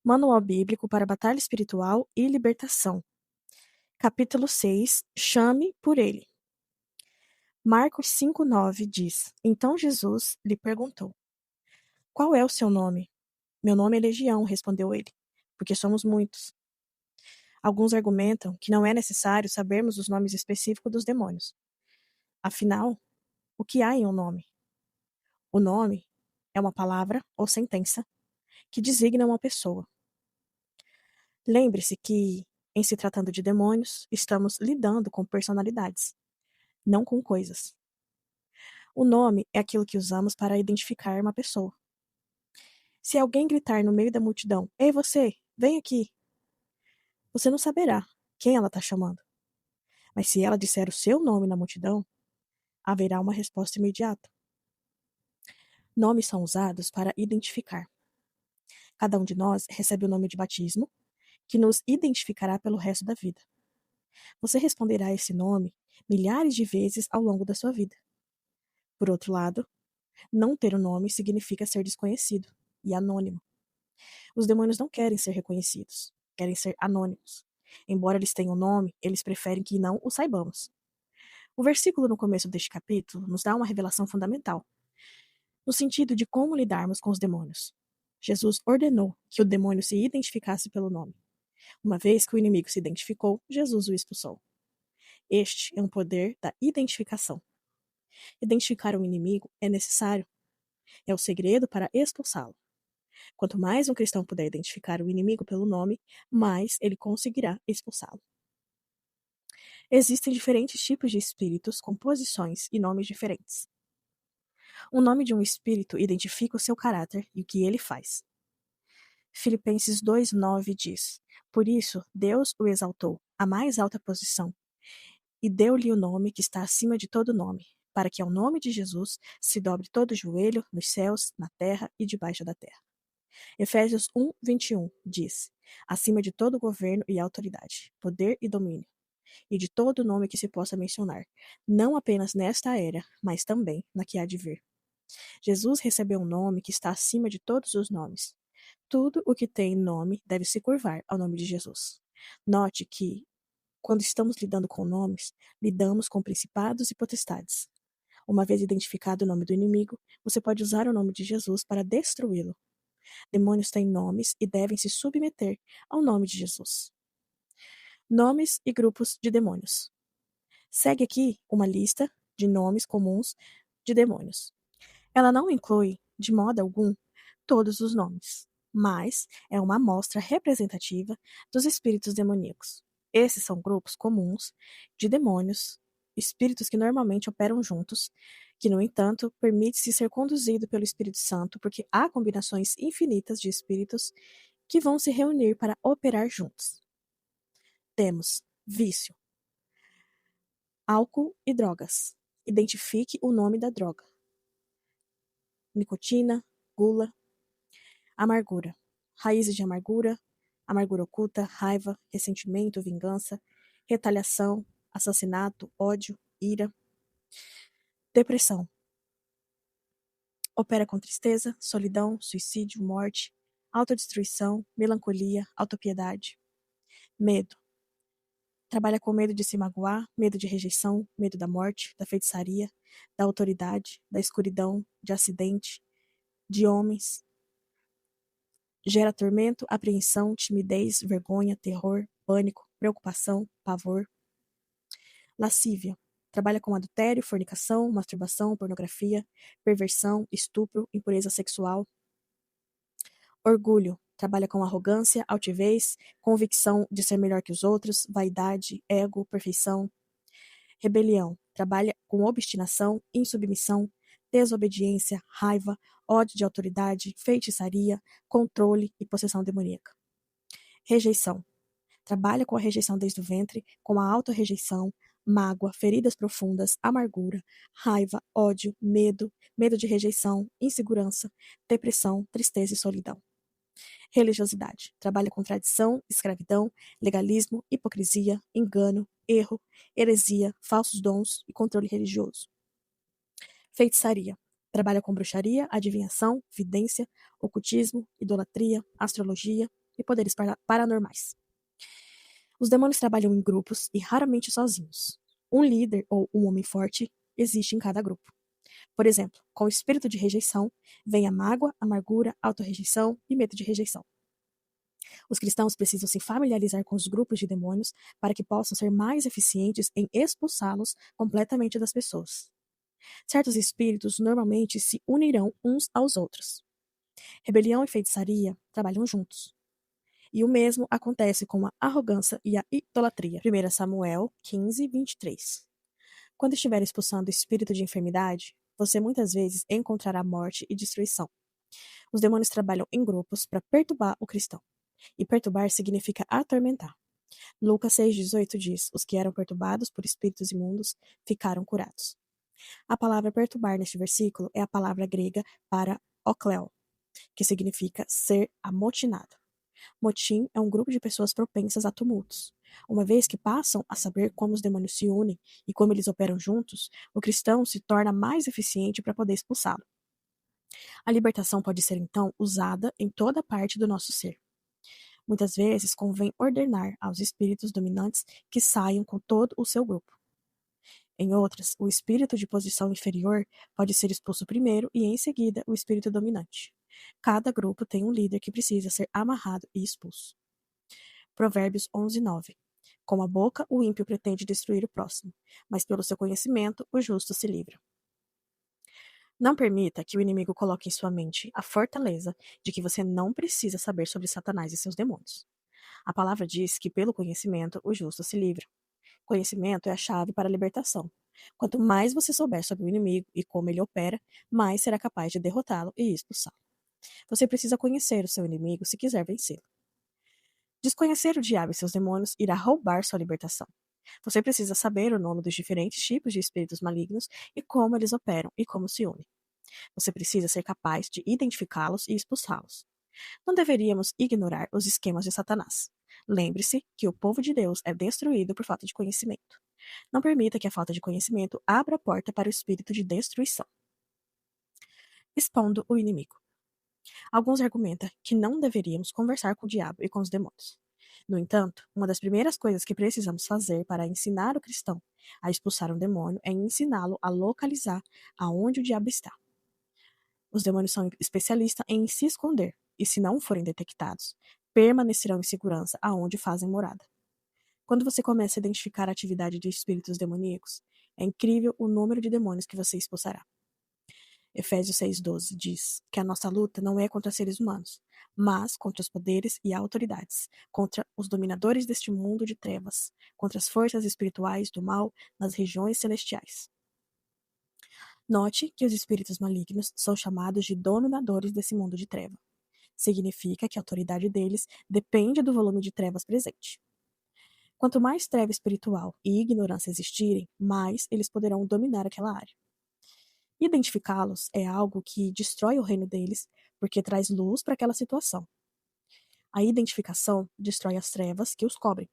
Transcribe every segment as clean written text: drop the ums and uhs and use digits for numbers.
Manual Bíblico para Batalha Espiritual e Libertação. Capítulo 6. Chame por ele. Marcos 5:9 diz: Então Jesus lhe perguntou: Qual é o seu nome? Meu nome é Legião, respondeu ele, porque somos muitos. Alguns argumentam que não é necessário sabermos os nomes específicos dos demônios. Afinal, o que há em um nome? O nome é uma palavra ou sentença que designa uma pessoa. Lembre-se que, em se tratando de demônios, estamos lidando com personalidades, não com coisas. O nome é aquilo que usamos para identificar uma pessoa. Se alguém gritar no meio da multidão: Ei você, vem aqui! Você não saberá quem ela está chamando. Mas se ela disser o seu nome na multidão, haverá uma resposta imediata. Nomes são usados para identificar. Cada um de nós recebe o nome de batismo, que nos identificará pelo resto da vida. Você responderá a esse nome milhares de vezes ao longo da sua vida. Por outro lado, não ter o nome significa ser desconhecido e anônimo. Os demônios não querem ser reconhecidos, querem ser anônimos. Embora eles tenham nome, eles preferem que não o saibamos. O versículo no começo deste capítulo nos dá uma revelação fundamental, no sentido de como lidarmos com os demônios. Jesus ordenou que o demônio se identificasse pelo nome. Uma vez que o inimigo se identificou, Jesus o expulsou. Este é um poder da identificação. Identificar um inimigo é necessário. É o segredo para expulsá-lo. Quanto mais um cristão puder identificar o inimigo pelo nome, mais ele conseguirá expulsá-lo. Existem diferentes tipos de espíritos com posições e nomes diferentes. O nome de um espírito identifica o seu caráter e o que ele faz. Filipenses 2:9 diz: Por isso, Deus o exaltou à mais alta posição e deu-lhe o nome que está acima de todo nome, para que ao nome de Jesus se dobre todo o joelho nos céus, na terra e debaixo da terra. Efésios 1:21 diz: Acima de todo governo e autoridade, poder e domínio, e de todo nome que se possa mencionar, não apenas nesta era, mas também na que há de vir. Jesus recebeu um nome que está acima de todos os nomes. Tudo o que tem nome deve se curvar ao nome de Jesus. Note que, quando estamos lidando com nomes, lidamos com principados e potestades. Uma vez identificado o nome do inimigo, você pode usar o nome de Jesus para destruí-lo. Demônios têm nomes e devem se submeter ao nome de Jesus. Nomes e grupos de demônios. Segue aqui uma lista de nomes comuns de demônios. Ela não inclui, de modo algum, todos os nomes, mas é uma amostra representativa dos espíritos demoníacos. Esses são grupos comuns de demônios, espíritos que normalmente operam juntos, que, no entanto, permite-se ser conduzido pelo Espírito Santo, porque há combinações infinitas de espíritos que vão se reunir para operar juntos. Temos vício, álcool e drogas. Identifique o nome da droga. Nicotina, gula, amargura. Raízes de amargura, amargura oculta, raiva, ressentimento, vingança, retaliação, assassinato, ódio, ira. Depressão. Opera com tristeza, solidão, suicídio, morte, autodestruição, melancolia, autopiedade. Medo. Trabalha com medo de se magoar, medo de rejeição, medo da morte, da feitiçaria, da autoridade, da escuridão, de acidente, de homens. Gera tormento, apreensão, timidez, vergonha, terror, pânico, preocupação, pavor. Lascívia. Trabalha com adultério, fornicação, masturbação, pornografia, perversão, estupro, impureza sexual. Orgulho. Trabalha com arrogância, altivez, convicção de ser melhor que os outros, vaidade, ego, perfeição. Rebelião. Trabalha com obstinação, insubmissão, desobediência, raiva, ódio de autoridade, feitiçaria, controle e possessão demoníaca. Rejeição. Trabalha com a rejeição desde o ventre, com a autorrejeição, mágoa, feridas profundas, amargura, raiva, ódio, medo, medo de rejeição, insegurança, depressão, tristeza e solidão. Religiosidade. Trabalha com tradição, escravidão, legalismo, hipocrisia, engano, erro, heresia, falsos dons e controle religioso. Feitiçaria. Trabalha com bruxaria, adivinhação, vidência, ocultismo, idolatria, astrologia, e poderes paranormais. Os demônios trabalham em grupos e raramente sozinhos. Um líder ou um homem forte existe em cada grupo. Por exemplo, com o espírito de rejeição, vem a mágoa, amargura, autorrejeição e medo de rejeição. Os cristãos precisam se familiarizar com os grupos de demônios para que possam ser mais eficientes em expulsá-los completamente das pessoas. Certos espíritos normalmente se unirão uns aos outros. Rebelião e feitiçaria trabalham juntos. E o mesmo acontece com a arrogância e a idolatria. 1 Samuel 15, 23. Quando estiver expulsando o espírito de enfermidade, você muitas vezes encontrará morte e destruição. Os demônios trabalham em grupos para perturbar o cristão. E perturbar significa atormentar. Lucas 6,18 diz: os que eram perturbados por espíritos imundos ficaram curados. A palavra perturbar neste versículo é a palavra grega para okleo, que significa ser amotinado. Motim é um grupo de pessoas propensas a tumultos. Uma vez que passam a saber como os demônios se unem e como eles operam juntos, o cristão se torna mais eficiente para poder expulsá-lo. A libertação pode ser, então, usada em toda parte do nosso ser. Muitas vezes convém ordenar aos espíritos dominantes que saiam com todo o seu grupo. Em outras, o espírito de posição inferior pode ser expulso primeiro e, em seguida, o espírito dominante. Cada grupo tem um líder que precisa ser amarrado e expulso. Provérbios 11:9. Com a boca, o ímpio pretende destruir o próximo, mas pelo seu conhecimento, o justo se livra. Não permita que o inimigo coloque em sua mente a fortaleza de que você não precisa saber sobre Satanás e seus demônios. A palavra diz que, pelo conhecimento, o justo se livra. Conhecimento é a chave para a libertação. Quanto mais você souber sobre o inimigo e como ele opera, mais será capaz de derrotá-lo e expulsá-lo. Você precisa conhecer o seu inimigo se quiser vencê-lo. Desconhecer o diabo e seus demônios irá roubar sua libertação. Você precisa saber o nome dos diferentes tipos de espíritos malignos e como eles operam e como se unem. Você precisa ser capaz de identificá-los e expulsá-los. Não deveríamos ignorar os esquemas de Satanás. Lembre-se que o povo de Deus é destruído por falta de conhecimento. Não permita que a falta de conhecimento abra a porta para o espírito de destruição. Expondo o inimigo. Alguns argumentam que não deveríamos conversar com o diabo e com os demônios. No entanto, uma das primeiras coisas que precisamos fazer para ensinar o cristão a expulsar um demônio é ensiná-lo a localizar aonde o diabo está. Os demônios são especialistas em se esconder, e se não forem detectados, permanecerão em segurança aonde fazem morada. Quando você começa a identificar a atividade de espíritos demoníacos, é incrível o número de demônios que você expulsará. Efésios 6,12 diz que a nossa luta não é contra seres humanos, mas contra os poderes e autoridades, contra os dominadores deste mundo de trevas, contra as forças espirituais do mal nas regiões celestiais. Note que os espíritos malignos são chamados de dominadores desse mundo de treva. Significa que a autoridade deles depende do volume de trevas presente. Quanto mais treva espiritual e ignorância existirem, mais eles poderão dominar aquela área. Identificá-los é algo que destrói o reino deles, porque traz luz para aquela situação. A identificação destrói as trevas que os cobrem.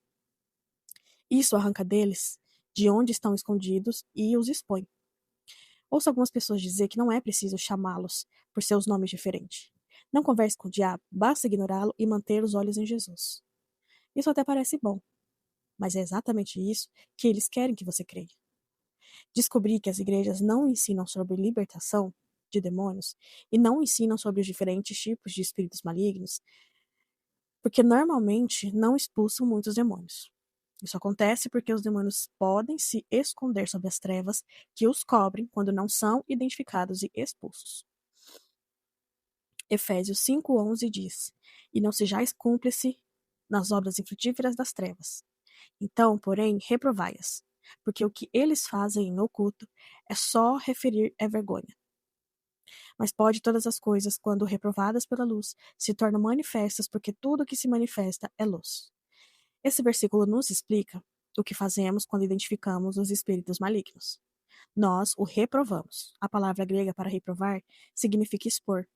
Isso arranca deles de onde estão escondidos e os expõe. Ouço algumas pessoas dizer que não é preciso chamá-los por seus nomes diferentes. Não converse com o diabo, basta ignorá-lo e manter os olhos em Jesus. Isso até parece bom, mas é exatamente isso que eles querem que você creia. Descobri que as igrejas não ensinam sobre libertação de demônios e não ensinam sobre os diferentes tipos de espíritos malignos, porque normalmente não expulsam muitos demônios. Isso acontece porque os demônios podem se esconder sob as trevas que os cobrem quando não são identificados e expulsos. Efésios 5,11 diz: e não sejais cúmplice nas obras infrutíferas das trevas. Então, porém, reprovai-as, porque o que eles fazem em oculto é só referir é vergonha. Mas pode todas as coisas, quando reprovadas pela luz, se tornam manifestas, porque tudo que se manifesta é luz. Esse versículo nos explica o que fazemos quando identificamos os espíritos malignos. Nós o reprovamos. A palavra grega para reprovar significa expor.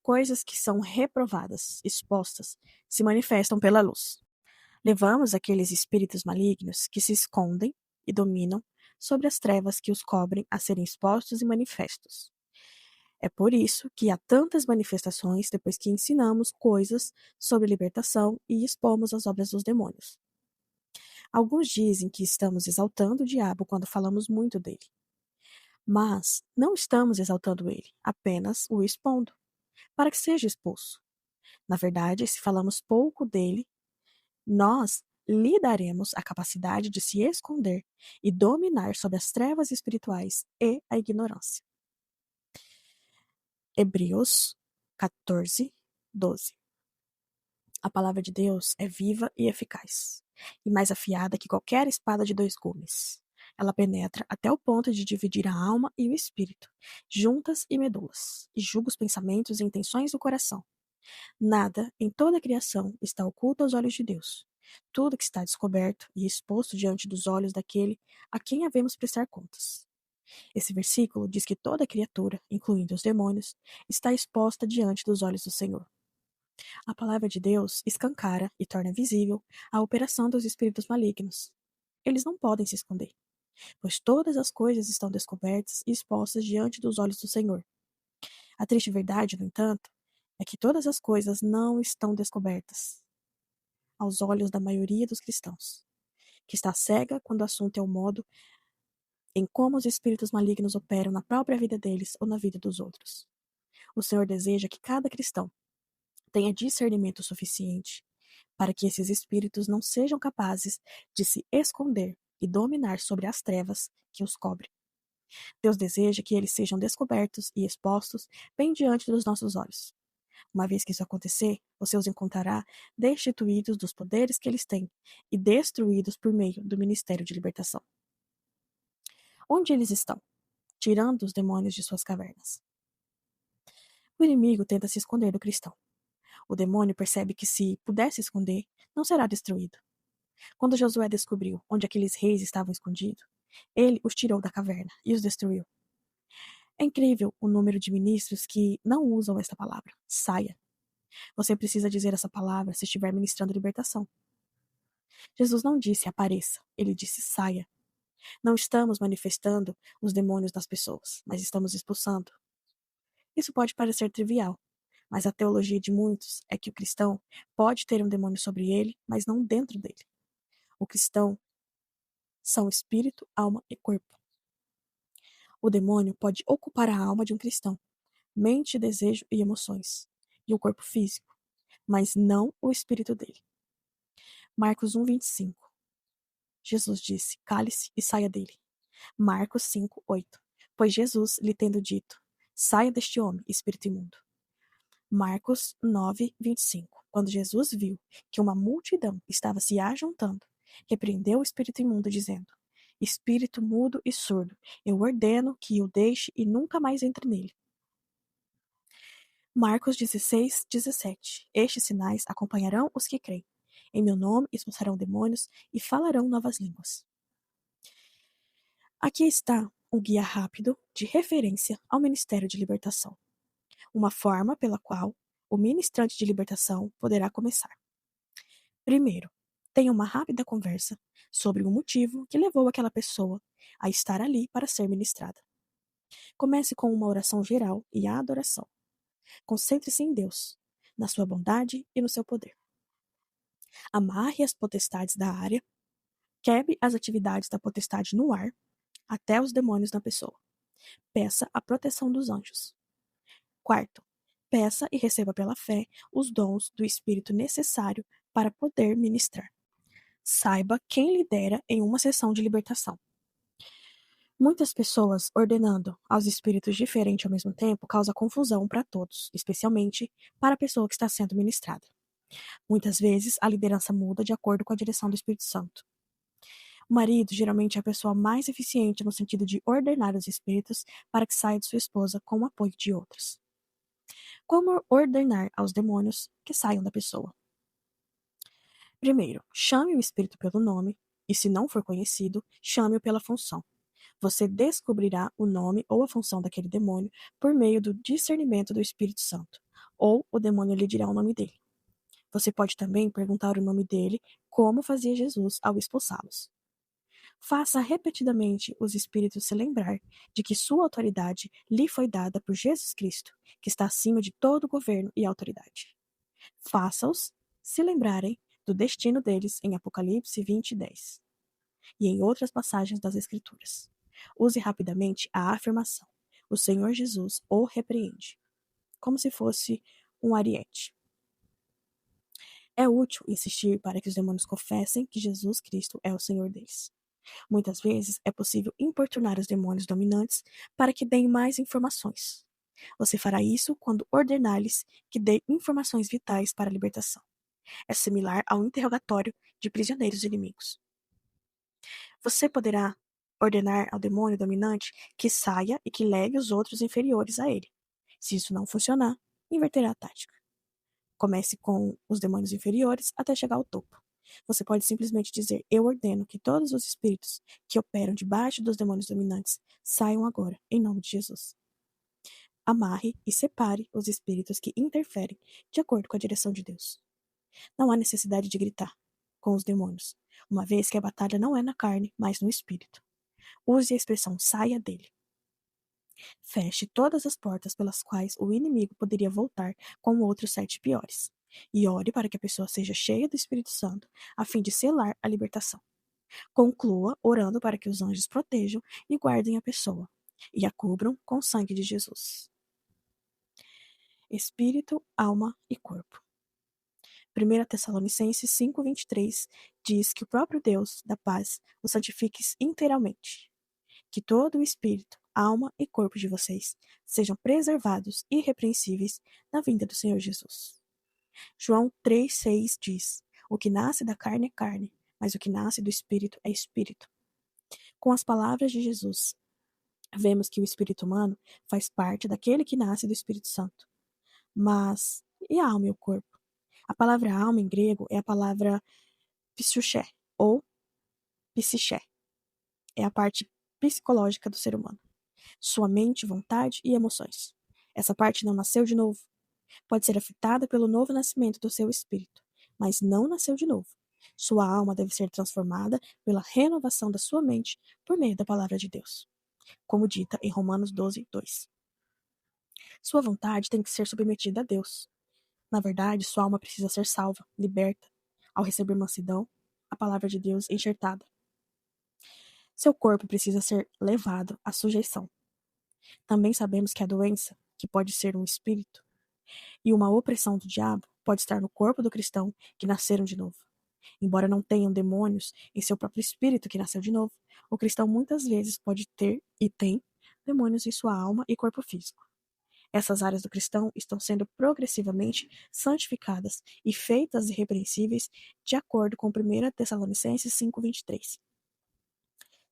Coisas que são reprovadas, expostas, se manifestam pela luz. Levamos aqueles espíritos malignos que se escondem e dominam sobre as trevas que os cobrem a serem expostos e manifestos. É por isso que há tantas manifestações depois que ensinamos coisas sobre libertação e expomos as obras dos demônios. Alguns dizem que estamos exaltando o diabo quando falamos muito dele. Mas não estamos exaltando ele, apenas o expondo, para que seja expulso. Na verdade, se falamos pouco dele, nós lhe daremos a capacidade de se esconder e dominar sobre as trevas espirituais e a ignorância. Hebreus 14, 12. A palavra de Deus é viva e eficaz, e mais afiada que qualquer espada de dois gumes. Ela penetra até o ponto de dividir a alma e o espírito, juntas e medulas, e julga os pensamentos e intenções do coração. Nada em toda a criação está oculto aos olhos de Deus. Tudo que está descoberto e exposto diante dos olhos daquele a quem havemos prestar contas. Esse versículo diz que toda criatura, incluindo os demônios, está exposta diante dos olhos do Senhor. A palavra de Deus escancara e torna visível a operação dos espíritos malignos. Eles não podem se esconder, pois todas as coisas estão descobertas e expostas diante dos olhos do Senhor. A triste verdade, no entanto, é que todas as coisas não estão descobertas aos olhos da maioria dos cristãos, que está cega quando o assunto é o modo em como os espíritos malignos operam na própria vida deles ou na vida dos outros. O Senhor deseja que cada cristão tenha discernimento suficiente para que esses espíritos não sejam capazes de se esconder e dominar sobre as trevas que os cobrem. Deus deseja que eles sejam descobertos e expostos bem diante dos nossos olhos. Uma vez que isso acontecer, você os encontrará destituídos dos poderes que eles têm e destruídos por meio do ministério de libertação. Onde eles estão? Tirando os demônios de suas cavernas. O inimigo tenta se esconder do cristão. O demônio percebe que se puder se esconder, não será destruído. Quando Josué descobriu onde aqueles reis estavam escondidos, ele os tirou da caverna e os destruiu. É incrível o número de ministros que não usam esta palavra, saia. Você precisa dizer essa palavra se estiver ministrando libertação. Jesus não disse apareça, ele disse saia. Não estamos manifestando os demônios das pessoas, mas estamos expulsando. Isso pode parecer trivial, mas a teologia de muitos é que o cristão pode ter um demônio sobre ele, mas não dentro dele. O cristão são espírito, alma e corpo. O demônio pode ocupar a alma de um cristão, mente, desejo e emoções, e o corpo físico, mas não o espírito dele. Marcos 1:25. Jesus disse: cale-se e saia dele. Marcos 5:8. Pois Jesus lhe tendo dito: saia deste homem, espírito imundo. Marcos 9:25. Quando Jesus viu que uma multidão estava se ajuntando, repreendeu o espírito imundo, dizendo: espírito mudo e surdo, eu ordeno que o deixe e nunca mais entre nele. Marcos 16:17. Estes sinais acompanharão os que creem. Em meu nome expulsarão demônios e falarão novas línguas. Aqui está um guia rápido de referência ao Ministério de Libertação. Uma forma pela qual o ministrante de libertação poderá começar. Primeiro, tenha uma rápida conversa sobre o motivo que levou aquela pessoa a estar ali para ser ministrada. Comece com uma oração geral e a adoração. Concentre-se em Deus, na sua bondade e no seu poder. Amarre as potestades da área, quebre as atividades da potestade no ar, até os demônios na pessoa. Peça a proteção dos anjos. Quarto, peça e receba pela fé os dons do Espírito necessário para poder ministrar. Saiba quem lidera em uma sessão de libertação. Muitas pessoas ordenando aos espíritos diferentes ao mesmo tempo causa confusão para todos, especialmente para a pessoa que está sendo ministrada. Muitas vezes, a liderança muda de acordo com a direção do Espírito Santo. O marido geralmente é a pessoa mais eficiente no sentido de ordenar os espíritos para que saia de sua esposa com o apoio de outros. Como ordenar aos demônios que saiam da pessoa? Primeiro, chame o espírito pelo nome, e se não for conhecido, chame-o pela função. Você descobrirá o nome ou a função daquele demônio por meio do discernimento do Espírito Santo, ou o demônio lhe dirá o nome dele. Você pode também perguntar o nome dele, como fazia Jesus ao expulsá-los. Faça repetidamente os espíritos se lembrar de que sua autoridade lhe foi dada por Jesus Cristo, que está acima de todo governo e autoridade. Faça-os se lembrarem do destino deles em Apocalipse 20:10 e em outras passagens das Escrituras. Use rapidamente a afirmação: o Senhor Jesus o repreende, como se fosse um ariete. É útil insistir para que os demônios confessem que Jesus Cristo é o Senhor deles. Muitas vezes é possível importunar os demônios dominantes para que deem mais informações. Você fará isso quando ordenar-lhes que deem informações vitais para a libertação. É similar ao interrogatório de prisioneiros inimigos. Você poderá ordenar ao demônio dominante que saia e que leve os outros inferiores a ele. Se isso não funcionar, inverterá a tática. Comece com os demônios inferiores até chegar ao topo. Você pode simplesmente dizer: eu ordeno que todos os espíritos que operam debaixo dos demônios dominantes saiam agora, em nome de Jesus. Amarre e separe os espíritos que interferem de acordo com a direção de Deus. Não há necessidade de gritar com os demônios, uma vez que a batalha não é na carne, mas no espírito. Use a expressão saia dele. Feche todas as portas pelas quais o inimigo poderia voltar com outros 7 piores. E ore para que a pessoa seja cheia do Espírito Santo, a fim de selar a libertação. Conclua orando para que os anjos protejam e guardem a pessoa, e a cubram com o sangue de Jesus. Espírito, alma e corpo. 1 Tessalonicenses 5:23 diz que o próprio Deus da paz o santifique inteiramente. Que todo o espírito, alma e corpo de vocês sejam preservados irrepreensíveis na vinda do Senhor Jesus. João 3:6 diz: o que nasce da carne é carne, mas o que nasce do espírito é espírito. Com as palavras de Jesus, vemos que o espírito humano faz parte daquele que nasce do Espírito Santo. Mas e a alma e o corpo? A palavra alma em grego é a palavra psyché ou psiché. É a parte psicológica do ser humano. Sua mente, vontade e emoções. Essa parte não nasceu de novo. Pode ser afetada pelo novo nascimento do seu espírito, mas não nasceu de novo. Sua alma deve ser transformada pela renovação da sua mente por meio da palavra de Deus, como dita em Romanos 12:2. Sua vontade tem que ser submetida a Deus. Na verdade, sua alma precisa ser salva, liberta, ao receber mansidão, a palavra de Deus enxertada. Seu corpo precisa ser levado à sujeição. Também sabemos que a doença, que pode ser um espírito, e uma opressão do diabo, pode estar no corpo do cristão que nasceram de novo. Embora não tenham demônios em seu próprio espírito que nasceu de novo, o cristão muitas vezes pode ter e tem demônios em sua alma e corpo físico. Essas áreas do cristão estão sendo progressivamente santificadas e feitas irrepreensíveis de acordo com 1 Tessalonicenses 5:23.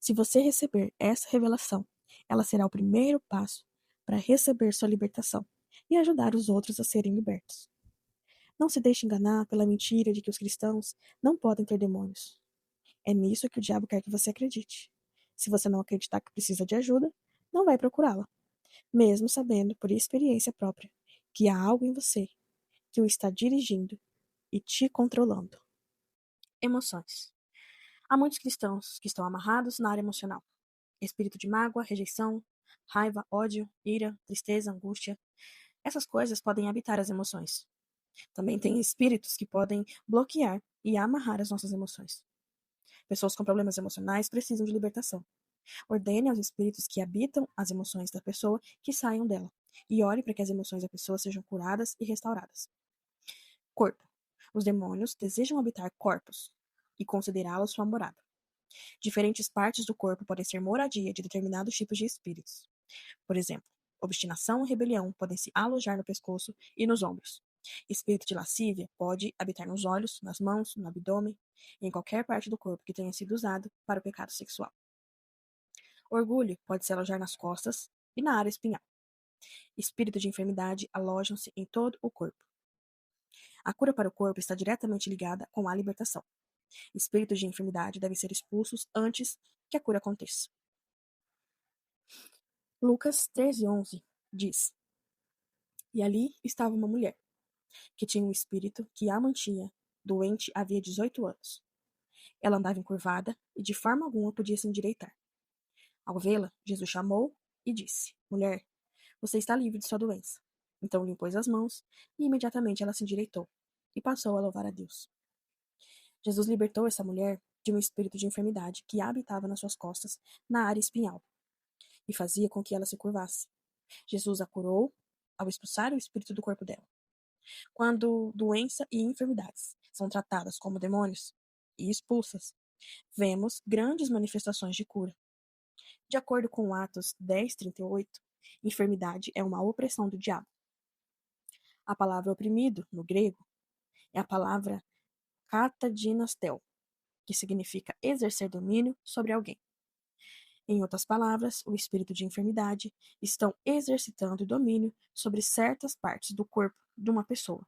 Se você receber essa revelação, ela será o primeiro passo para receber sua libertação e ajudar os outros a serem libertos. Não se deixe enganar pela mentira de que os cristãos não podem ter demônios. É nisso que o diabo quer que você acredite. Se você não acreditar que precisa de ajuda, não vai procurá-la, mesmo sabendo por experiência própria que há algo em você que o está dirigindo e te controlando. Emoções. Há muitos cristãos que estão amarrados na área emocional. Espírito de mágoa, rejeição, raiva, ódio, ira, tristeza, angústia. Essas coisas podem habitar as emoções. Também tem espíritos que podem bloquear e amarrar as nossas emoções. Pessoas com problemas emocionais precisam de libertação. Ordene aos espíritos que habitam as emoções da pessoa que saiam dela, e ore para que as emoções da pessoa sejam curadas e restauradas. Corpo. Os demônios desejam habitar corpos e considerá-los sua morada. Diferentes partes do corpo podem ser moradia de determinados tipos de espíritos. Por exemplo, obstinação e rebelião podem se alojar no pescoço e nos ombros. Espírito de lascívia pode habitar nos olhos, nas mãos, no abdômen e em qualquer parte do corpo que tenha sido usado para o pecado sexual. Orgulho pode se alojar nas costas e na área espinhal. Espírito de enfermidade alojam-se em todo o corpo. A cura para o corpo está diretamente ligada com a libertação. Espíritos de enfermidade devem ser expulsos antes que a cura aconteça. Lucas 13:11 diz: E ali estava uma mulher, que tinha um espírito que a mantinha doente havia 18 anos. Ela andava encurvada e de forma alguma podia se endireitar. Ao vê-la, Jesus chamou e disse: Mulher, você está livre de sua doença. Então lhe impôs as mãos e imediatamente ela se endireitou e passou a louvar a Deus. Jesus libertou essa mulher de um espírito de enfermidade que habitava nas suas costas, na área espinhal, e fazia com que ela se curvasse. Jesus a curou ao expulsar o espírito do corpo dela. Quando doença e enfermidades são tratadas como demônios e expulsas, vemos grandes manifestações de cura. De acordo com Atos 10:38, enfermidade é uma opressão do diabo. A palavra oprimido, no grego, é a palavra katadinastel, que significa exercer domínio sobre alguém. Em outras palavras, o espírito de enfermidade estão exercitando domínio sobre certas partes do corpo de uma pessoa.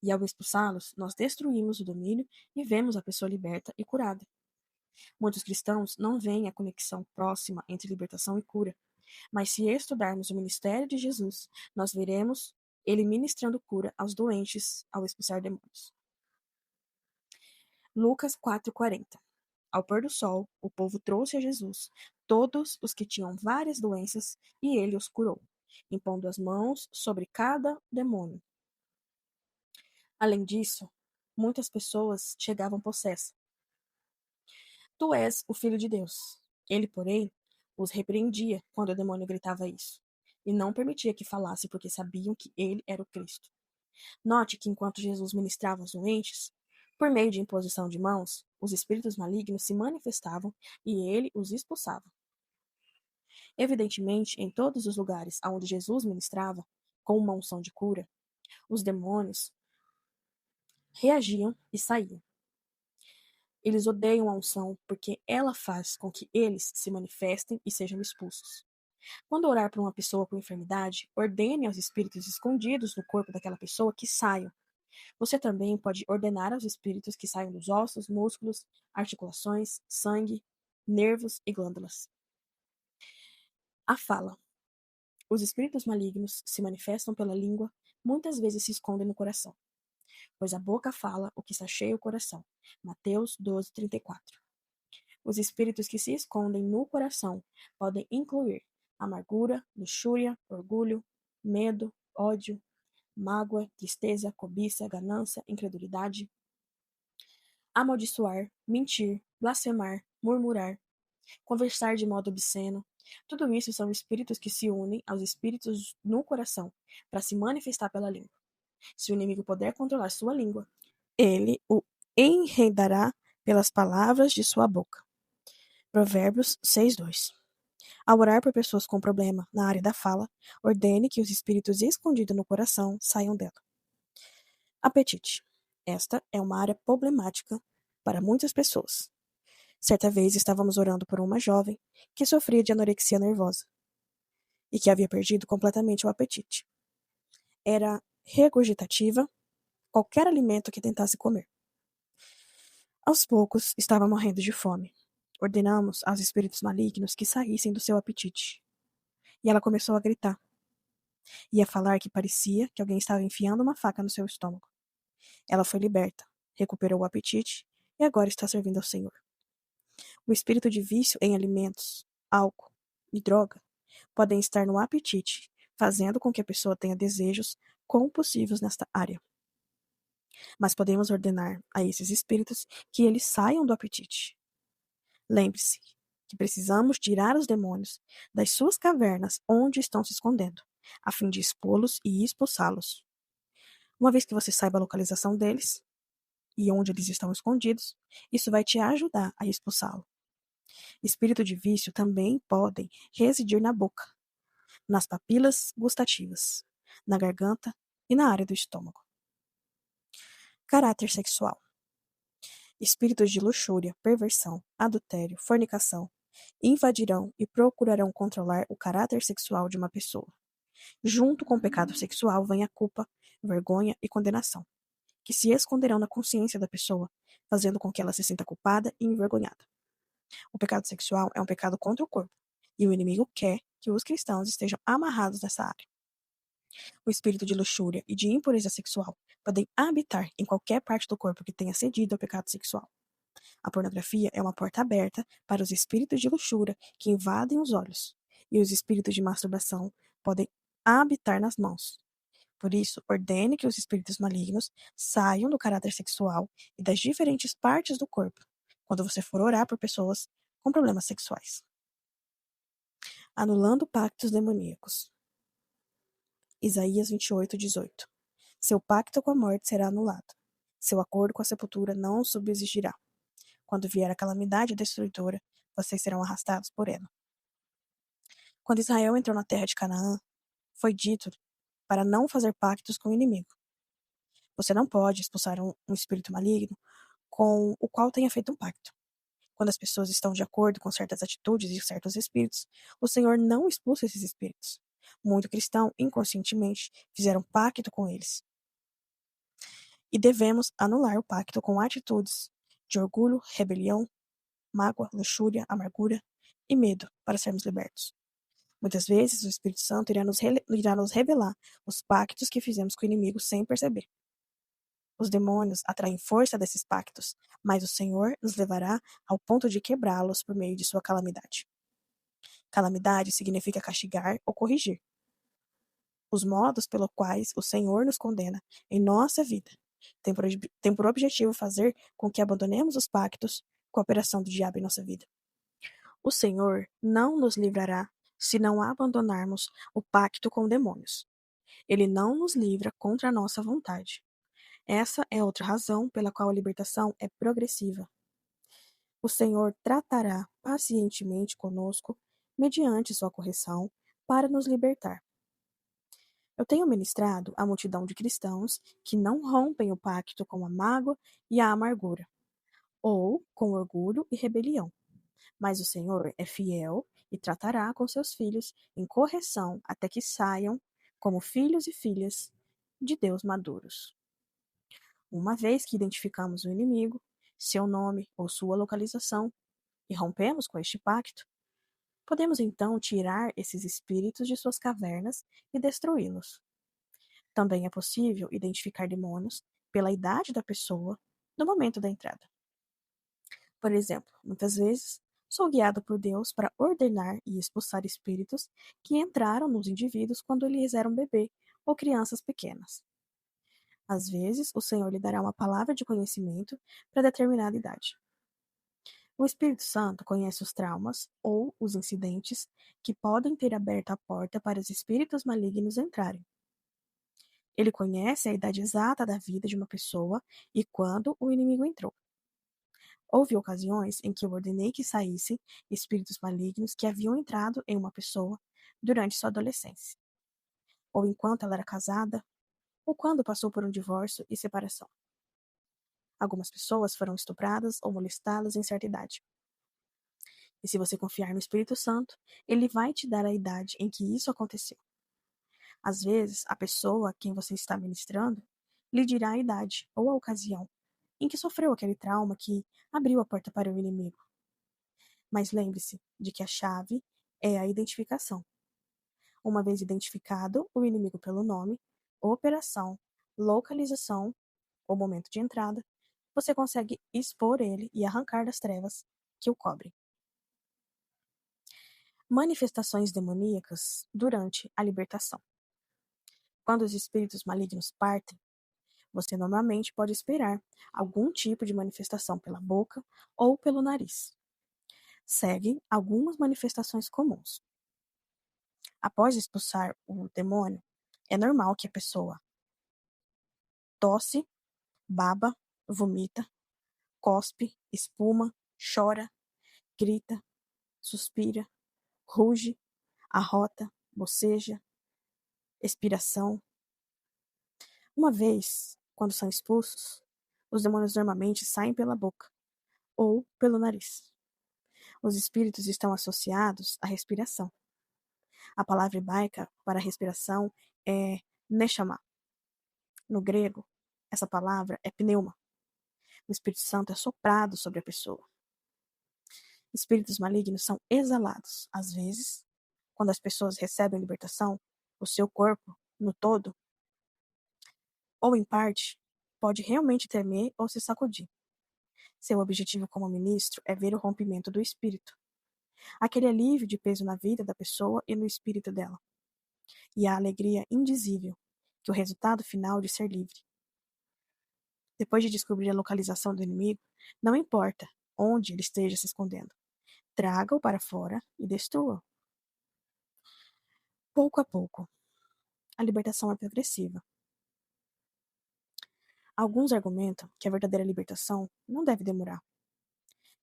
E ao expulsá-los, nós destruímos o domínio e vemos a pessoa liberta e curada. Muitos cristãos não veem a conexão próxima entre libertação e cura, mas se estudarmos o ministério de Jesus, nós veremos ele ministrando cura aos doentes ao expulsar demônios. Lucas 4:40. Ao pôr do sol, o povo trouxe a Jesus todos os que tinham várias doenças e ele os curou, impondo as mãos sobre cada demônio. Além disso, muitas pessoas chegavam possessas. Tu és o Filho de Deus. Ele, porém, os repreendia quando o demônio gritava isso, e não permitia que falasse porque sabiam que ele era o Cristo. Note que enquanto Jesus ministrava aos doentes, por meio de imposição de mãos, os espíritos malignos se manifestavam e ele os expulsava. Evidentemente, em todos os lugares onde Jesus ministrava, com uma unção de cura, os demônios reagiam e saíam. Eles odeiam a unção porque ela faz com que eles se manifestem e sejam expulsos. Quando orar por uma pessoa com enfermidade, ordene aos espíritos escondidos no corpo daquela pessoa que saiam. Você também pode ordenar aos espíritos que saiam dos ossos, músculos, articulações, sangue, nervos e glândulas. A fala. Os espíritos malignos se manifestam pela língua, muitas vezes se escondem no coração. Pois a boca fala o que sacia o coração. Mateus 12:34. Os espíritos que se escondem no coração podem incluir amargura, luxúria, orgulho, medo, ódio, mágoa, tristeza, cobiça, ganância, incredulidade, amaldiçoar, mentir, blasfemar, murmurar, conversar de modo obsceno. Tudo isso são espíritos que se unem aos espíritos no coração para se manifestar pela língua. Se o inimigo puder controlar sua língua, ele o enredará pelas palavras de sua boca. Provérbios 6:2. Ao orar por pessoas com problema na área da fala, ordene que os espíritos escondidos no coração saiam dela. Apetite. Esta é uma área problemática para muitas pessoas. Certa vez estávamos orando por uma jovem que sofria de anorexia nervosa e que havia perdido completamente o apetite. Era regurgitativa qualquer alimento que tentasse comer. Aos poucos, estava morrendo de fome. Ordenamos aos espíritos malignos que saíssem do seu apetite. E ela começou a gritar. E a falar que parecia que alguém estava enfiando uma faca no seu estômago. Ela foi liberta, recuperou o apetite e agora está servindo ao Senhor. O espírito de vício em alimentos, álcool e droga podem estar no apetite, fazendo com que a pessoa tenha desejos compulsivos nesta área. Mas podemos ordenar a esses espíritos que eles saiam do apetite. Lembre-se que precisamos tirar os demônios das suas cavernas onde estão se escondendo, a fim de expô-los e expulsá-los. Uma vez que você saiba a localização deles e onde eles estão escondidos, isso vai te ajudar a expulsá-lo. Espírito de vício também podem residir na boca, nas papilas gustativas, na garganta e na área do estômago. Caráter sexual. Espíritos de luxúria, perversão, adultério, fornicação invadirão e procurarão controlar o caráter sexual de uma pessoa. Junto com o pecado sexual vem a culpa, vergonha e condenação, que se esconderão na consciência da pessoa, fazendo com que ela se sinta culpada e envergonhada. O pecado sexual é um pecado contra o corpo, e o inimigo quer que os cristãos estejam amarrados nessa área. O espírito de luxúria e de impureza sexual podem habitar em qualquer parte do corpo que tenha cedido ao pecado sexual. A pornografia é uma porta aberta para os espíritos de luxúria que invadem os olhos, e os espíritos de masturbação podem habitar nas mãos. Por isso, ordene que os espíritos malignos saiam do caráter sexual e das diferentes partes do corpo, quando você for orar por pessoas com problemas sexuais. Anulando pactos demoníacos. Isaías 28:18. Seu pacto com a morte será anulado. Seu acordo com a sepultura não subsistirá. Quando vier a calamidade destruidora, vocês serão arrastados por ela. Quando Israel entrou na terra de Canaã, foi dito para não fazer pactos com o inimigo. Você não pode expulsar um espírito maligno com o qual tenha feito um pacto. Quando as pessoas estão de acordo com certas atitudes e certos espíritos, o Senhor não expulsa esses espíritos. Muito cristão, inconscientemente, fizeram pacto com eles. E devemos anular o pacto com atitudes de orgulho, rebelião, mágoa, luxúria, amargura e medo para sermos libertos. Muitas vezes o Espírito Santo irá nos revelar os pactos que fizemos com o inimigo sem perceber. Os demônios atraem força desses pactos, mas o Senhor nos levará ao ponto de quebrá-los por meio de sua calamidade. Calamidade significa castigar ou corrigir. Os modos pelos quais o Senhor nos condena em nossa vida tem por objetivo fazer com que abandonemos os pactos com a operação do diabo em nossa vida. O Senhor não nos livrará se não abandonarmos o pacto com demônios. Ele não nos livra contra a nossa vontade. Essa é outra razão pela qual a libertação é progressiva. O Senhor tratará pacientemente conosco, mediante sua correção, para nos libertar. Eu tenho ministrado a multidão de cristãos que não rompem o pacto com a mágoa e a amargura, ou com orgulho e rebelião. Mas o Senhor é fiel e tratará com seus filhos em correção até que saiam como filhos e filhas de Deus maduros. Uma vez que identificamos o inimigo, seu nome ou sua localização, e rompemos com este pacto, podemos então tirar esses espíritos de suas cavernas e destruí-los. Também é possível identificar demônios pela idade da pessoa no momento da entrada. Por exemplo, muitas vezes sou guiado por Deus para ordenar e expulsar espíritos que entraram nos indivíduos quando eles eram bebê ou crianças pequenas. Às vezes, o Senhor lhe dará uma palavra de conhecimento para determinada idade. O Espírito Santo conhece os traumas ou os incidentes que podem ter aberto a porta para os espíritos malignos entrarem. Ele conhece a idade exata da vida de uma pessoa e quando o inimigo entrou. Houve ocasiões em que eu ordenei que saíssem espíritos malignos que haviam entrado em uma pessoa durante sua adolescência, ou enquanto ela era casada, ou quando passou por um divórcio e separação. Algumas pessoas foram estupradas ou molestadas em certa idade. E se você confiar no Espírito Santo, ele vai te dar a idade em que isso aconteceu. Às vezes, a pessoa a quem você está ministrando lhe dirá a idade ou a ocasião em que sofreu aquele trauma que abriu a porta para o inimigo. Mas lembre-se de que a chave é a identificação. Uma vez identificado o inimigo pelo nome, operação, localização ou momento de entrada, você consegue expor ele e arrancar das trevas que o cobrem. Manifestações demoníacas durante a libertação. Quando os espíritos malignos partem, você normalmente pode esperar algum tipo de manifestação pela boca ou pelo nariz. Seguem algumas manifestações comuns. Após expulsar o demônio, é normal que a pessoa tosse, baba, vomita, cospe, espuma, chora, grita, suspira, ruge, arrota, boceja, expiração. Uma vez, quando são expulsos, os demônios normalmente saem pela boca ou pelo nariz. Os espíritos estão associados à respiração. A palavra hebraica para respiração é neshama. No grego, essa palavra é pneuma. O Espírito Santo é soprado sobre a pessoa. Espíritos malignos são exalados. Às vezes, quando as pessoas recebem libertação, o seu corpo, no todo, ou em parte, pode realmente tremer ou se sacudir. Seu objetivo como ministro é ver o rompimento do espírito, aquele alívio de peso na vida da pessoa e no espírito dela, e a alegria indizível, que é o resultado final de ser livre. Depois de descobrir a localização do inimigo, não importa onde ele esteja se escondendo, traga-o para fora e destrua-o. Pouco a pouco, a libertação é progressiva. Alguns argumentam que a verdadeira libertação não deve demorar,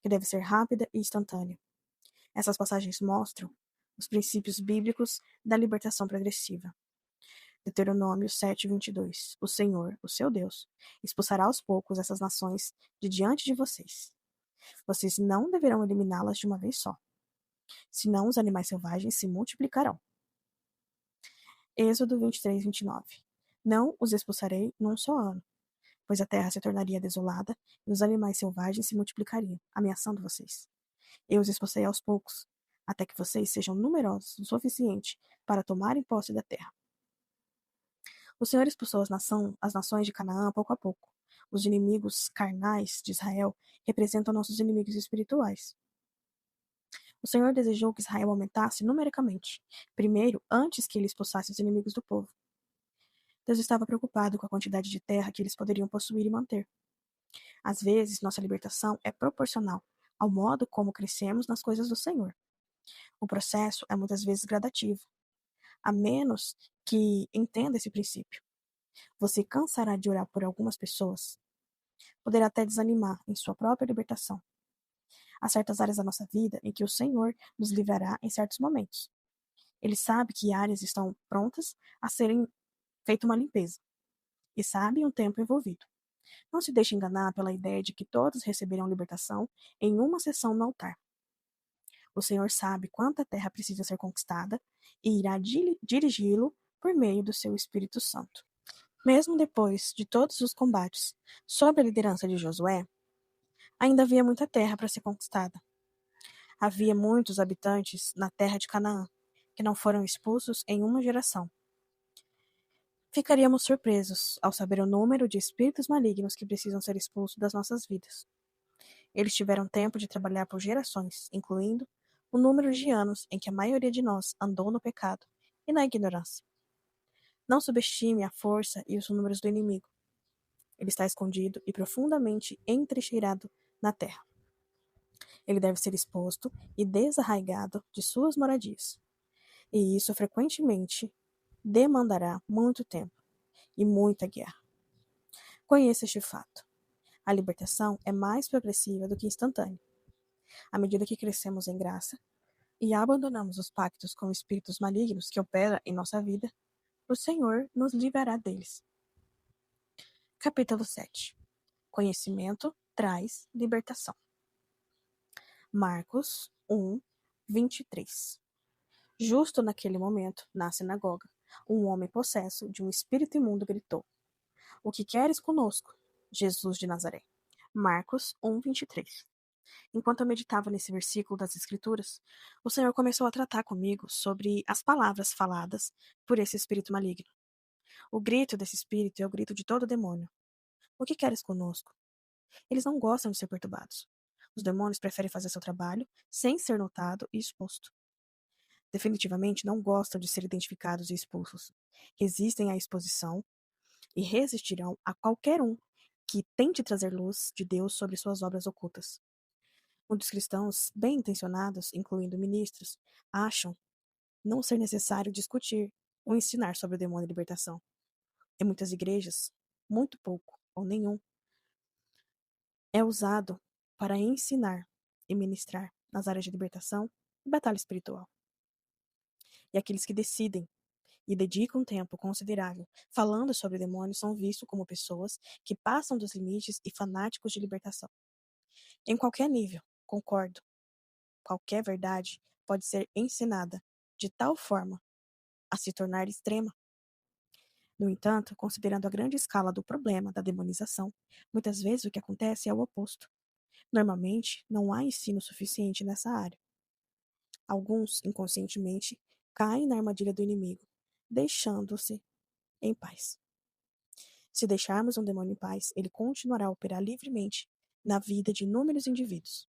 que deve ser rápida e instantânea. Essas passagens mostram os princípios bíblicos da libertação progressiva. Deuteronômio 7:22. O Senhor, o seu Deus, expulsará aos poucos essas nações de diante de vocês. Vocês não deverão eliminá-las de uma vez só, senão os animais selvagens se multiplicarão. Êxodo 23:29. Não os expulsarei num só ano, pois a terra se tornaria desolada e os animais selvagens se multiplicariam, ameaçando vocês. Eu os expulsei aos poucos, até que vocês sejam numerosos o suficiente para tomarem posse da terra. O Senhor expulsou as nações de Canaã pouco a pouco. Os inimigos carnais de Israel representam nossos inimigos espirituais. O Senhor desejou que Israel aumentasse numericamente, primeiro, antes que ele expulsasse os inimigos do povo. Deus estava preocupado com a quantidade de terra que eles poderiam possuir e manter. Às vezes, nossa libertação é proporcional ao modo como crescemos nas coisas do Senhor. O processo é muitas vezes gradativo, a menos que entenda esse princípio. Você cansará de orar por algumas pessoas, poderá até desanimar em sua própria libertação. Há certas áreas da nossa vida em que o Senhor nos livrará em certos momentos. Ele sabe que áreas estão prontas a serem feita uma limpeza, e sabe o tempo envolvido. Não se deixe enganar pela ideia de que todos receberão libertação em uma sessão no altar. O Senhor sabe quanta terra precisa ser conquistada e irá dirigi-lo por meio do seu Espírito Santo. Mesmo depois de todos os combates sob a liderança de Josué, ainda havia muita terra para ser conquistada. Havia muitos habitantes na terra de Canaã que não foram expulsos em uma geração. Ficaríamos surpresos ao saber o número de espíritos malignos que precisam ser expulsos das nossas vidas. Eles tiveram tempo de trabalhar por gerações, incluindo o número de anos em que a maioria de nós andou no pecado e na ignorância. Não subestime a força e os números do inimigo. Ele está escondido e profundamente entrincheirado na terra. Ele deve ser exposto e desarraigado de suas moradias. E isso frequentemente demandará muito tempo e muita guerra. Conheça este fato. A libertação é mais progressiva do que instantânea. À medida que crescemos em graça e abandonamos os pactos com espíritos malignos que operam em nossa vida, o Senhor nos livrará deles. Capítulo 7. Conhecimento traz libertação. Marcos 1:23. Justo naquele momento, na sinagoga, um homem possesso de um espírito imundo gritou: O que queres conosco, Jesus de Nazaré? Marcos 1:23. Enquanto eu meditava nesse versículo das Escrituras, o Senhor começou a tratar comigo sobre as palavras faladas por esse espírito maligno. O grito desse espírito é o grito de todo demônio. O que queres conosco? Eles não gostam de ser perturbados. Os demônios preferem fazer seu trabalho sem ser notado e exposto. Definitivamente não gostam de ser identificados e expulsos. Resistem à exposição e resistirão a qualquer um que tente trazer luz de Deus sobre suas obras ocultas. Muitos cristãos bem intencionados, incluindo ministros, acham não ser necessário discutir ou ensinar sobre o demônio e libertação. Em muitas igrejas, muito pouco ou nenhum é usado para ensinar e ministrar nas áreas de libertação e batalha espiritual. E aqueles que decidem e dedicam tempo considerável falando sobre demônios são vistos como pessoas que passam dos limites e fanáticos de libertação. Em qualquer nível, concordo, qualquer verdade pode ser ensinada de tal forma a se tornar extrema. No entanto, considerando a grande escala do problema da demonização, muitas vezes o que acontece é o oposto. Normalmente, não há ensino suficiente nessa área. Alguns, inconscientemente, caem na armadilha do inimigo, deixando-se em paz. Se deixarmos um demônio em paz, ele continuará a operar livremente na vida de inúmeros indivíduos.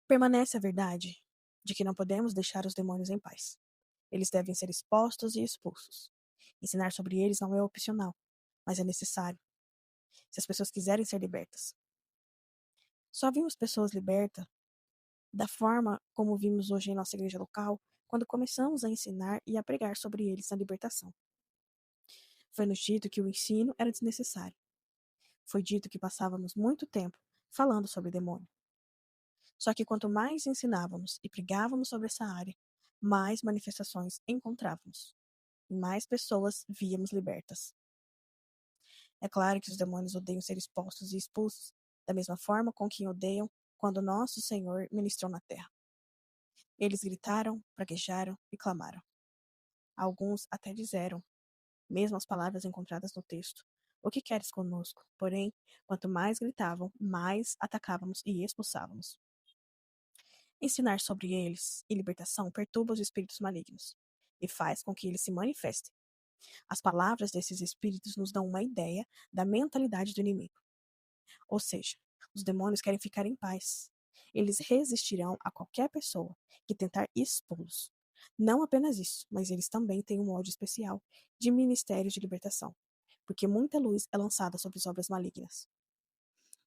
Permanece a verdade de que não podemos deixar os demônios em paz. Eles devem ser expostos e expulsos. Ensinar sobre eles não é opcional, mas é necessário, se as pessoas quiserem ser libertas. Só vimos pessoas libertas da forma como vimos hoje em nossa igreja local, quando começamos a ensinar e a pregar sobre eles na libertação. Foi-nos dito que o ensino era desnecessário. Foi dito que passávamos muito tempo falando sobre demônio. Só que quanto mais ensinávamos e pregávamos sobre essa área, mais manifestações encontrávamos e mais pessoas víamos libertas. É claro que os demônios odeiam ser expostos e expulsos, da mesma forma com que odeiam quando nosso Senhor ministrou na terra. Eles gritaram, praguejaram e clamaram. Alguns até disseram, mesmo as palavras encontradas no texto, o que queres conosco? Porém, quanto mais gritavam, mais atacávamos e expulsávamos. Ensinar sobre eles e libertação perturba os espíritos malignos e faz com que eles se manifestem. As palavras desses espíritos nos dão uma ideia da mentalidade do inimigo. Ou seja, os demônios querem ficar em paz. Eles resistirão a qualquer pessoa que tentar expô-los. Não apenas isso, mas eles também têm um ódio especial de ministérios de libertação, porque muita luz é lançada sobre as obras malignas.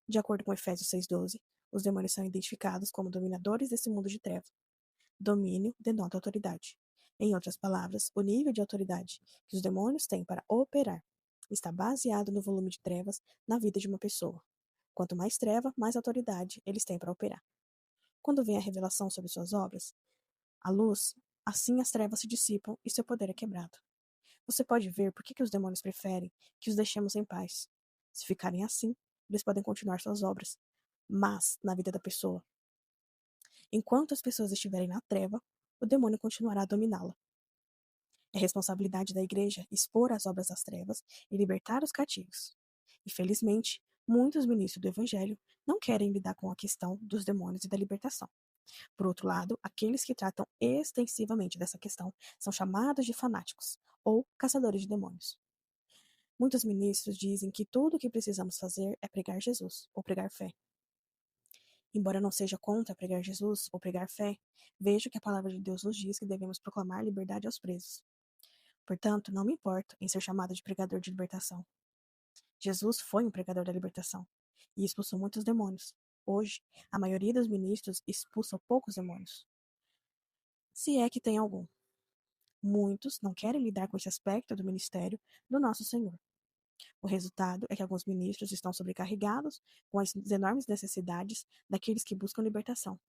De acordo com Efésios 6,12, os demônios são identificados como dominadores desse mundo de trevas. Domínio denota autoridade. Em outras palavras, o nível de autoridade que os demônios têm para operar está baseado no volume de trevas na vida de uma pessoa. Quanto mais treva, mais autoridade eles têm para operar. Quando vem a revelação sobre suas obras, a luz, assim as trevas se dissipam e seu poder é quebrado. Você pode ver por que os demônios preferem que os deixemos em paz. Se ficarem assim, eles podem continuar suas obras, mas na vida da pessoa. Enquanto as pessoas estiverem na treva, o demônio continuará a dominá-la. É responsabilidade da igreja expor as obras das trevas e libertar os cativos. Infelizmente, muitos ministros do evangelho não querem lidar com a questão dos demônios e da libertação. Por outro lado, aqueles que tratam extensivamente dessa questão são chamados de fanáticos ou caçadores de demônios. Muitos ministros dizem que tudo o que precisamos fazer é pregar Jesus ou pregar fé. Embora não seja contra pregar Jesus ou pregar fé, vejo que a palavra de Deus nos diz que devemos proclamar liberdade aos presos. Portanto, não me importo em ser chamado de pregador de libertação. Jesus foi um pregador da libertação e expulsou muitos demônios. Hoje, a maioria dos ministros expulsam poucos demônios. Se é que tem algum. Muitos não querem lidar com esse aspecto do ministério do nosso Senhor. O resultado é que alguns ministros estão sobrecarregados com as enormes necessidades daqueles que buscam libertação.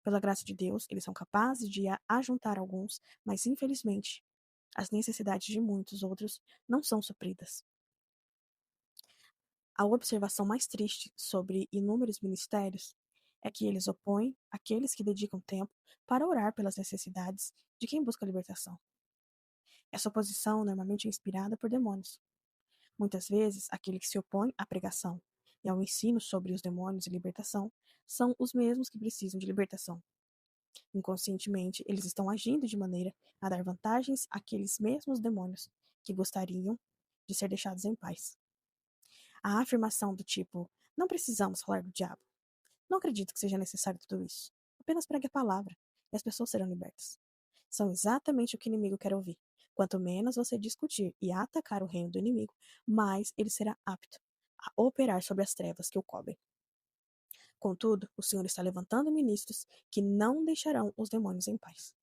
Pela graça de Deus, eles são capazes de ajuntar alguns, mas infelizmente, as necessidades de muitos outros não são supridas. A observação mais triste sobre inúmeros ministérios é que eles opõem aqueles que dedicam tempo para orar pelas necessidades de quem busca libertação. Essa oposição normalmente é inspirada por demônios. Muitas vezes, aquele que se opõe à pregação e ao ensino sobre os demônios e libertação são os mesmos que precisam de libertação. Inconscientemente, eles estão agindo de maneira a dar vantagens àqueles mesmos demônios que gostariam de ser deixados em paz. A afirmação do tipo, não precisamos falar do diabo. Não acredito que seja necessário tudo isso. Apenas pregue a palavra e as pessoas serão libertas. São exatamente o que o inimigo quer ouvir. Quanto menos você discutir e atacar o reino do inimigo, mais ele será apto a operar sobre as trevas que o cobrem. Contudo, o Senhor está levantando ministros que não deixarão os demônios em paz.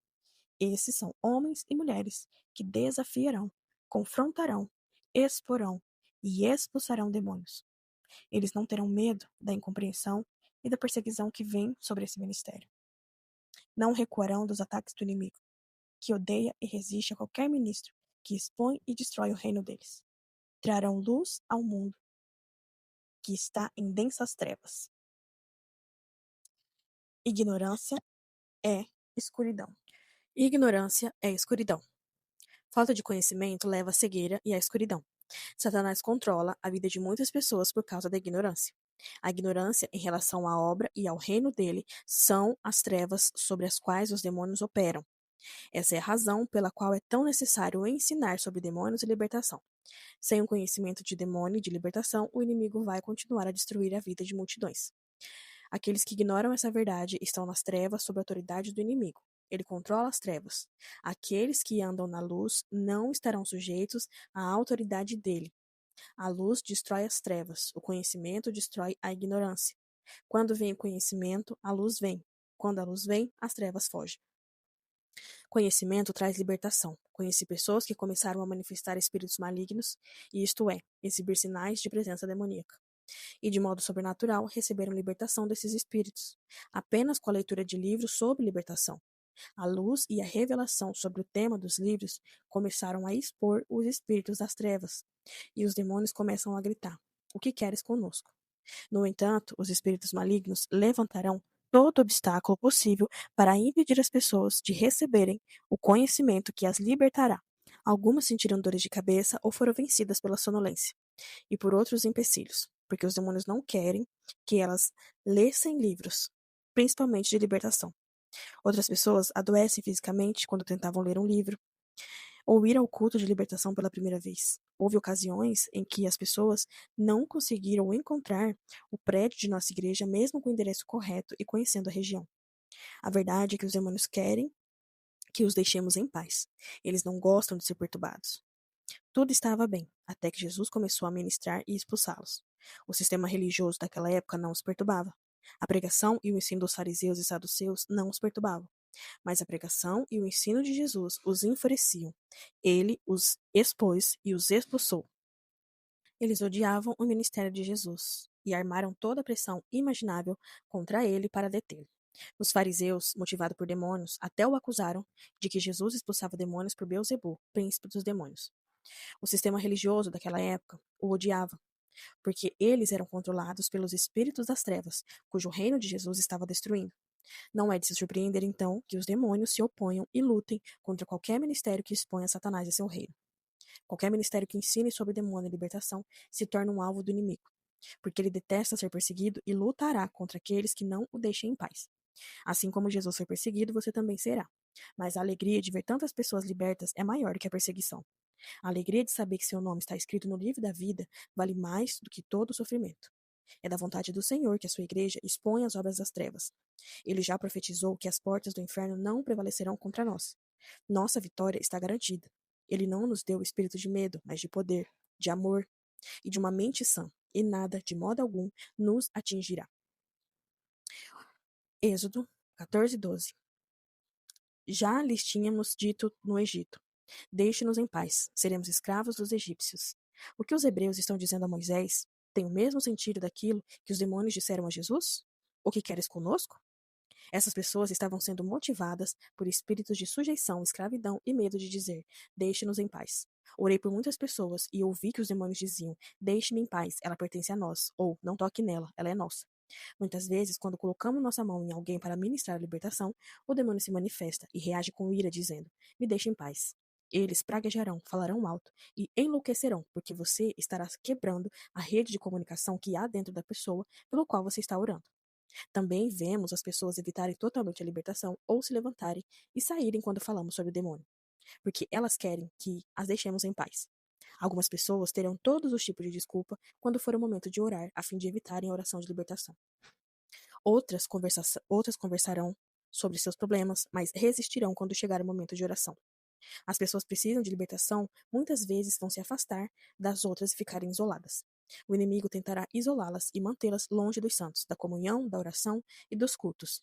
Esses são homens e mulheres que desafiarão, confrontarão, exporão e expulsarão demônios. Eles não terão medo da incompreensão e da perseguição que vem sobre esse ministério. Não recuarão dos ataques do inimigo, que odeia e resiste a qualquer ministro que expõe e destrói o reino deles. Trarão luz ao mundo que está em densas trevas. Ignorância é escuridão. Ignorância é escuridão. Falta de conhecimento leva à cegueira e à escuridão. Satanás controla a vida de muitas pessoas por causa da ignorância. A ignorância em relação à obra e ao reino dele são as trevas sobre as quais os demônios operam. Essa é a razão pela qual é tão necessário ensinar sobre demônios e libertação. Sem um conhecimento de demônio e de libertação, o inimigo vai continuar a destruir a vida de multidões. Aqueles que ignoram essa verdade estão nas trevas sob a autoridade do inimigo. Ele controla as trevas. Aqueles que andam na luz não estarão sujeitos à autoridade dele. A luz destrói as trevas, o conhecimento destrói a ignorância. Quando vem o conhecimento, a luz vem. Quando a luz vem, as trevas fogem. Conhecimento traz libertação. Conheci pessoas que começaram a manifestar espíritos malignos, e isto é, exibir sinais de presença demoníaca. E de modo sobrenatural receberam libertação desses espíritos, apenas com a leitura de livros sobre libertação. A luz e a revelação sobre o tema dos livros começaram a expor os espíritos das trevas, e os demônios começam a gritar: "O que queres conosco?" No entanto, os espíritos malignos levantarão todo obstáculo possível para impedir as pessoas de receberem o conhecimento que as libertará. Algumas sentiram dores de cabeça ou foram vencidas pela sonolência e por outros empecilhos, porque os demônios não querem que elas lessem livros, principalmente de libertação. Outras pessoas adoecem fisicamente quando tentavam ler um livro ou ir ao culto de libertação pela primeira vez. Houve ocasiões em que as pessoas não conseguiram encontrar o prédio de nossa igreja, mesmo com o endereço correto e conhecendo a região. A verdade é que os demônios querem que os deixemos em paz. Eles não gostam de ser perturbados. Tudo estava bem, até que Jesus começou a ministrar e expulsá-los. O sistema religioso daquela época não os perturbava. A pregação e o ensino dos fariseus e saduceus não os perturbavam. Mas a pregação e o ensino de Jesus os enfureciam. Ele os expôs e os expulsou. Eles odiavam o ministério de Jesus e armaram toda a pressão imaginável contra ele para detê-lo. Os fariseus, motivados por demônios, até o acusaram de que Jesus expulsava demônios por Beelzebu, príncipe dos demônios. O sistema religioso daquela época o odiava, porque eles eram controlados pelos espíritos das trevas, cujo reino de Jesus estava destruindo. Não é de se surpreender, então, que os demônios se oponham e lutem contra qualquer ministério que exponha Satanás e seu reino. Qualquer ministério que ensine sobre demônio e libertação se torna um alvo do inimigo, porque ele detesta ser perseguido e lutará contra aqueles que não o deixem em paz. Assim como Jesus foi perseguido, você também será. Mas a alegria de ver tantas pessoas libertas é maior do que a perseguição. A alegria de saber que seu nome está escrito no livro da vida vale mais do que todo o sofrimento. É da vontade do Senhor que a sua igreja exponha as obras das trevas. Ele já profetizou que as portas do inferno não prevalecerão contra nós. Nossa vitória está garantida. Ele não nos deu o espírito de medo, mas de poder, de amor e de uma mente sã, e nada, de modo algum, nos atingirá. Êxodo 14:12. Já lhes tínhamos dito no Egito: deixe-nos em paz, seremos escravos dos egípcios. O que os hebreus estão dizendo a Moisés tem o mesmo sentido daquilo que os demônios disseram a Jesus? O que queres conosco? Essas pessoas estavam sendo motivadas por espíritos de sujeição, escravidão e medo de dizer: deixe-nos em paz. Orei por muitas pessoas e ouvi que os demônios diziam: deixe-me em paz, ela pertence a nós, ou não toque nela, ela é nossa. Muitas vezes, quando colocamos nossa mão em alguém para ministrar a libertação, o demônio se manifesta e reage com ira, dizendo: me deixe em paz. Eles praguejarão, falarão alto e enlouquecerão, porque você estará quebrando a rede de comunicação que há dentro da pessoa pelo qual você está orando. Também vemos as pessoas evitarem totalmente a libertação ou se levantarem e saírem quando falamos sobre o demônio, porque elas querem que as deixemos em paz. Algumas pessoas terão todos os tipos de desculpa quando for o momento de orar, a fim de evitarem a oração de libertação. Outras conversarão sobre seus problemas, mas resistirão quando chegar o momento de oração. As pessoas precisam de libertação, muitas vezes vão se afastar das outras e ficarem isoladas. O inimigo tentará isolá-las e mantê-las longe dos santos, da comunhão, da oração e dos cultos.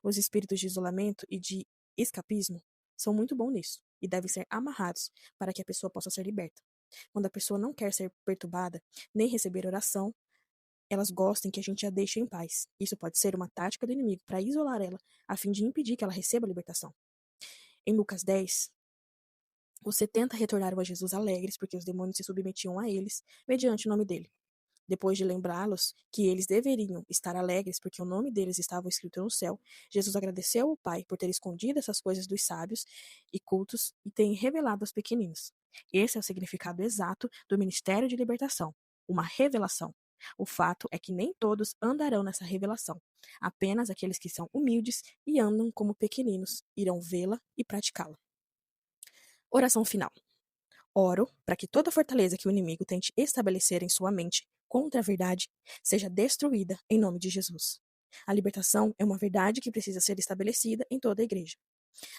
Os espíritos de isolamento e de escapismo são muito bons nisso e devem ser amarrados para que a pessoa possa ser liberta. Quando a pessoa não quer ser perturbada nem receber oração, elas gostam que a gente a deixe em paz. Isso pode ser uma tática do inimigo para isolar ela, a fim de impedir que ela receba a libertação. Em Lucas 10, os 70 retornaram a Jesus alegres porque os demônios se submetiam a eles mediante o nome dele. Depois de lembrá-los que eles deveriam estar alegres porque o nome deles estava escrito no céu, Jesus agradeceu ao Pai por ter escondido essas coisas dos sábios e cultos e ter revelado aos pequeninos. Esse é o significado exato do ministério de libertação, uma revelação. O fato é que nem todos andarão nessa revelação. Apenas aqueles que são humildes e andam como pequeninos irão vê-la e praticá-la. Oração final. Oro para que toda fortaleza que o inimigo tente estabelecer em sua mente contra a verdade seja destruída em nome de Jesus. A libertação é uma verdade que precisa ser estabelecida em toda a igreja.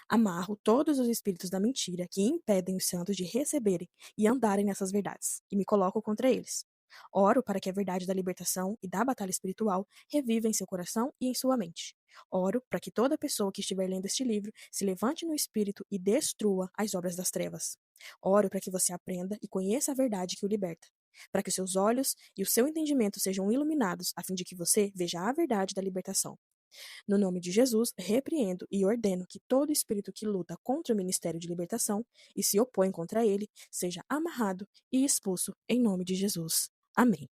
Amarro todos os espíritos da mentira que impedem os santos de receberem e andarem nessas verdades, e me coloco contra eles. Oro para que a verdade da libertação e da batalha espiritual reviva em seu coração e em sua mente. Oro para que toda pessoa que estiver lendo este livro se levante no espírito e destrua as obras das trevas. Oro para que você aprenda e conheça a verdade que o liberta, para que os seus olhos e o seu entendimento sejam iluminados, a fim de que você veja a verdade da libertação. No nome de Jesus, repreendo e ordeno que todo espírito que luta contra o ministério de libertação e se opõe contra ele seja amarrado e expulso em nome de Jesus. Amém.